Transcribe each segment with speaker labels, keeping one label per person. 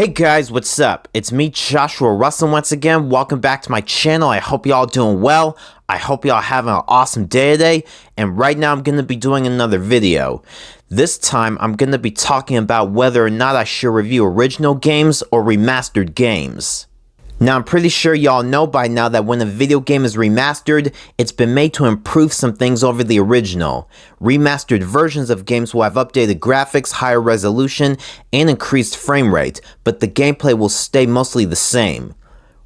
Speaker 1: Hey guys, what's up? It's me, Joshua Russell, once again. Welcome back to my channel. I hope y'all doing well. I hope y'all having an awesome day today. And right now I'm going to be doing another video. This time I'm going to be talking about whether or not I should review original games or remastered games. Now, I'm pretty sure y'all know by now that when a video game is remastered, it's been made to improve some things over the original. Remastered versions of games will have updated graphics, higher resolution, and increased frame rate, but the gameplay will stay mostly the same.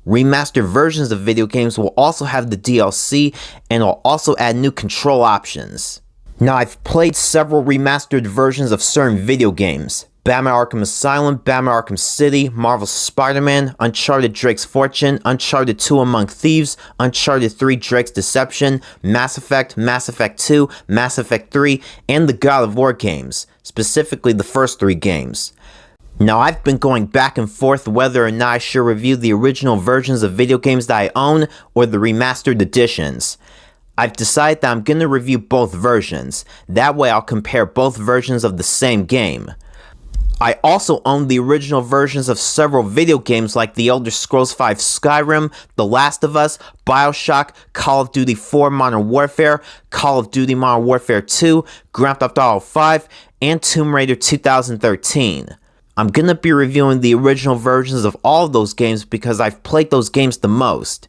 Speaker 1: Remastered versions of video games will also have the DLC and will also add new control options. Now, I've played several remastered versions of certain video games. Batman Arkham Asylum, Batman Arkham City, Marvel's Spider-Man, Uncharted Drake's Fortune, Uncharted 2 Among Thieves, Uncharted 3 Drake's Deception, Mass Effect, Mass Effect 2, Mass Effect 3, and the God of War games, specifically the first 3 games. Now, I've been going back and forth whether or not I should review the original versions of video games that I own or the remastered editions. I've decided that I'm going to review both versions. That way I'll compare both versions of the same game. I also own the original versions of several video games like The Elder Scrolls V Skyrim, The Last of Us, BioShock, Call of Duty 4 Modern Warfare, Call of Duty Modern Warfare 2, Grand Theft Auto 5, and Tomb Raider 2013. I'm going to be reviewing the original versions of all of those games because I've played those games the most.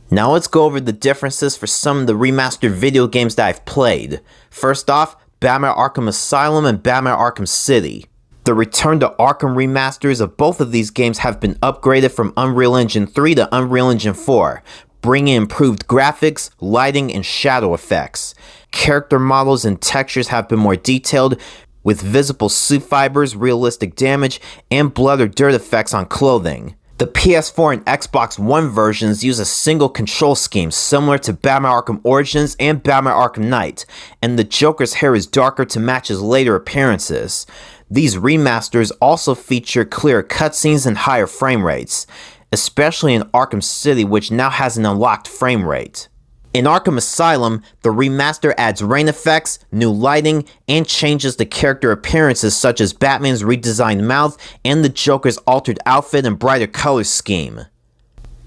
Speaker 1: Now let's go over the differences for some of the remastered video games that I've played. First off, Batman Arkham Asylum and Batman Arkham City. The Return to Arkham remasters of both of these games have been upgraded from Unreal Engine 3 to Unreal Engine 4, bringing improved graphics, lighting, and shadow effects. Character models and textures have been more detailed, with visible suit fibers, realistic damage, and blood or dirt effects on clothing. The PS4 and Xbox One versions use a single control scheme similar to Batman Arkham Origins and Batman Arkham Knight, and the Joker's hair is darker to match his later appearances. These remasters also feature clearer cutscenes and higher frame rates, especially in Arkham City, which now has an unlocked frame rate. In Arkham Asylum, the remaster adds rain effects, new lighting, and changes the character appearances such as Batman's redesigned mouth and the Joker's altered outfit and brighter color scheme.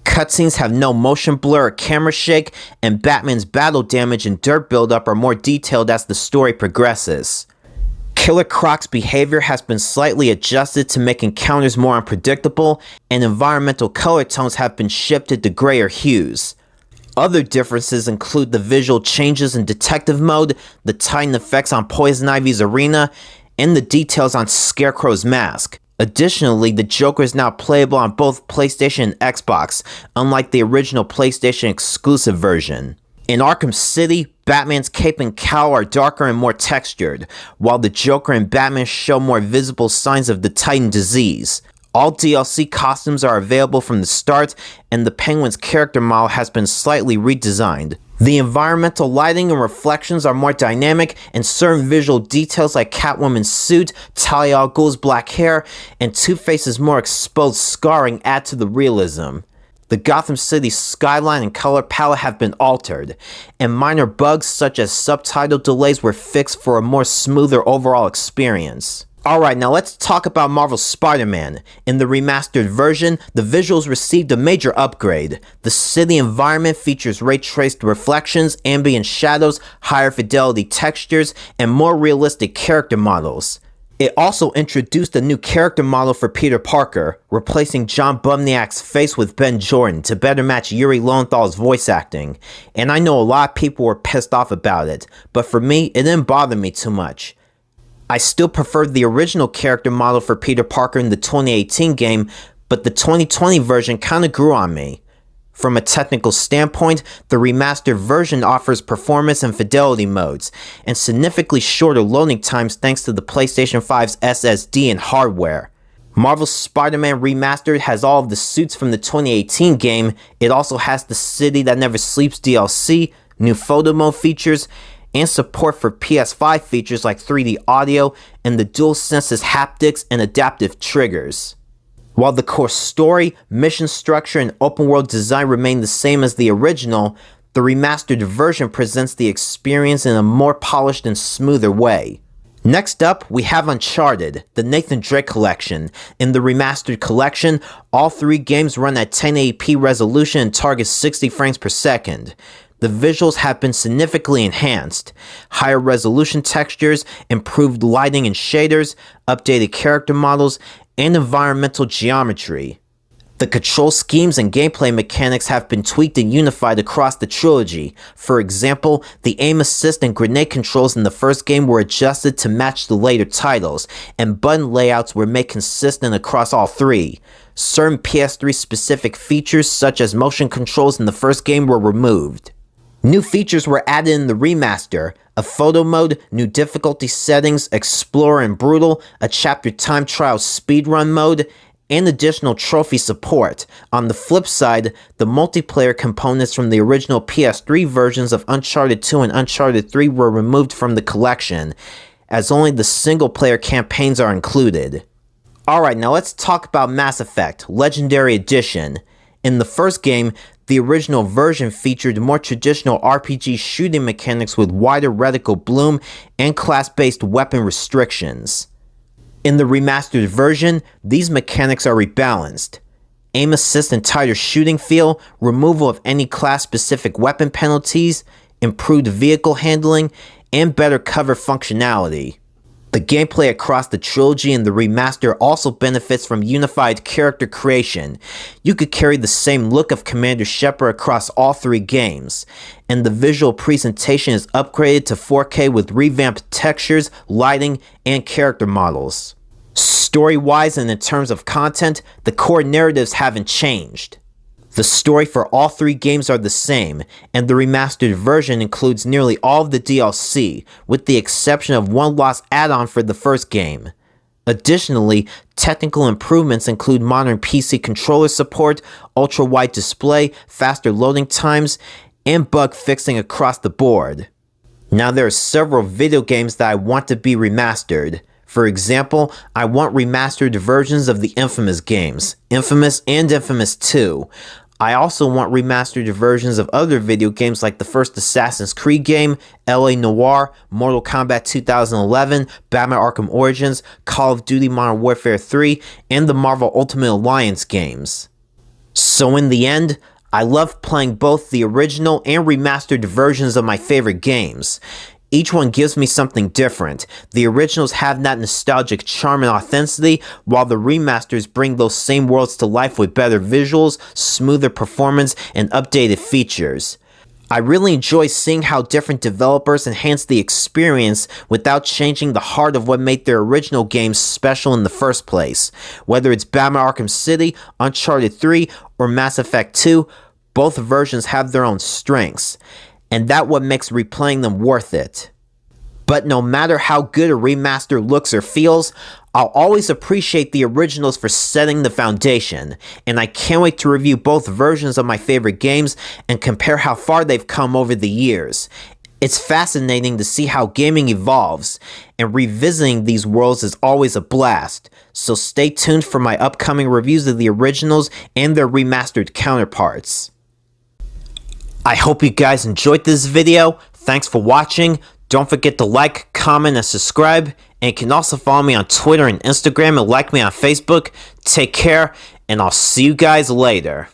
Speaker 1: Cutscenes have no motion blur or camera shake, and Batman's battle damage and dirt buildup are more detailed as the story progresses. Killer Croc's behavior has been slightly adjusted to make encounters more unpredictable, and environmental color tones have been shifted to grayer hues. Other differences include the visual changes in Detective Mode, the Titan effects on Poison Ivy's arena, and the details on Scarecrow's mask. Additionally, the Joker is now playable on both PlayStation and Xbox, unlike the original PlayStation exclusive version. In Arkham City, Batman's cape and cowl are darker and more textured, while the Joker and Batman show more visible signs of the Titan disease. All DLC costumes are available from the start, and the Penguin's character model has been slightly redesigned. The environmental lighting and reflections are more dynamic, and certain visual details like Catwoman's suit, Talia al Ghul's black hair, and Two-Face's more exposed scarring add to the realism. The Gotham City skyline and color palette have been altered, and minor bugs such as subtitle delays were fixed for a more smoother overall experience. Alright, now let's talk about Marvel's Spider-Man. In the remastered version, the visuals received a major upgrade. The city environment features ray-traced reflections, ambient shadows, higher fidelity textures, and more realistic character models. It also introduced a new character model for Peter Parker, replacing John Bumniak's face with Ben Jordan to better match Yuri Lowenthal's voice acting. And I know a lot of people were pissed off about it, but for me, it didn't bother me too much. I still preferred the original character model for Peter Parker in the 2018 game, but the 2020 version kinda grew on me. From a technical standpoint, the remastered version offers performance and fidelity modes, and significantly shorter loading times thanks to the PlayStation 5's SSD and hardware. Marvel's Spider-Man Remastered has all of the suits from the 2018 game. It also has the City That Never Sleeps DLC, new photo mode features, and support for PS5 features like 3D audio and the DualSense's haptics and adaptive triggers. While the core story, mission structure, and open world design remain the same as the original, the remastered version presents the experience in a more polished and smoother way. Next up, we have Uncharted, the Nathan Drake collection. In the Remastered collection, all 3 games run at 1080p resolution and target 60 frames per second. The visuals have been significantly enhanced. Higher resolution textures, improved lighting and shaders, updated character models, and environmental geometry. The control schemes and gameplay mechanics have been tweaked and unified across the trilogy. For example, the aim assist and grenade controls in the first game were adjusted to match the later titles, and button layouts were made consistent across all 3. Certain PS3 specific features such as motion controls in the first game were removed. New features were added in the remaster: a photo mode, new difficulty settings, Explorer and Brutal, a chapter time trial speedrun mode, and additional trophy support. On the flip side, the multiplayer components from the original PS3 versions of Uncharted 2 and Uncharted 3 were removed from the collection, as only the single-player campaigns are included. Alright, now let's talk about Mass Effect Legendary Edition. In the first game, the original version featured more traditional RPG shooting mechanics with wider reticle bloom and class-based weapon restrictions. In the remastered version, these mechanics are rebalanced. Aim assist and tighter shooting feel, removal of any class-specific weapon penalties, improved vehicle handling, and better cover functionality. The gameplay across the trilogy and the remaster also benefits from unified character creation. You could carry the same look of Commander Shepard across all 3 games, and the visual presentation is upgraded to 4K with revamped textures, lighting, and character models. Story-wise and in terms of content, the core narratives haven't changed. The story for all 3 games are the same, and the remastered version includes nearly all of the DLC, with the exception of one lost add-on for the first game. Additionally, technical improvements include modern PC controller support, ultra-wide display, faster loading times, and bug fixing across the board. Now there are several video games that I want to be remastered. For example, I want remastered versions of the Infamous games, Infamous and Infamous 2. I also want remastered versions of other video games like the first Assassin's Creed game, LA Noire, Mortal Kombat 2011, Batman Arkham Origins, Call of Duty Modern Warfare 3, and the Marvel Ultimate Alliance games. So in the end, I love playing both the original and remastered versions of my favorite games. Each one gives me something different. The originals have that nostalgic charm and authenticity, while the remasters bring those same worlds to life with better visuals, smoother performance, and updated features. I really enjoy seeing how different developers enhance the experience without changing the heart of what made their original games special in the first place. Whether it's Batman Arkham City, Uncharted 3, or Mass Effect 2, both versions have their own strengths, and that's what makes replaying them worth it. But no matter how good a remaster looks or feels, I'll always appreciate the originals for setting the foundation, and I can't wait to review both versions of my favorite games and compare how far they've come over the years. It's fascinating to see how gaming evolves, and revisiting these worlds is always a blast, so stay tuned for my upcoming reviews of the originals and their remastered counterparts. I hope you guys enjoyed this video. Thanks for watching. Don't forget to like, comment, and subscribe. And you can also follow me on Twitter and Instagram and like me on Facebook. Take care, and I'll see you guys later.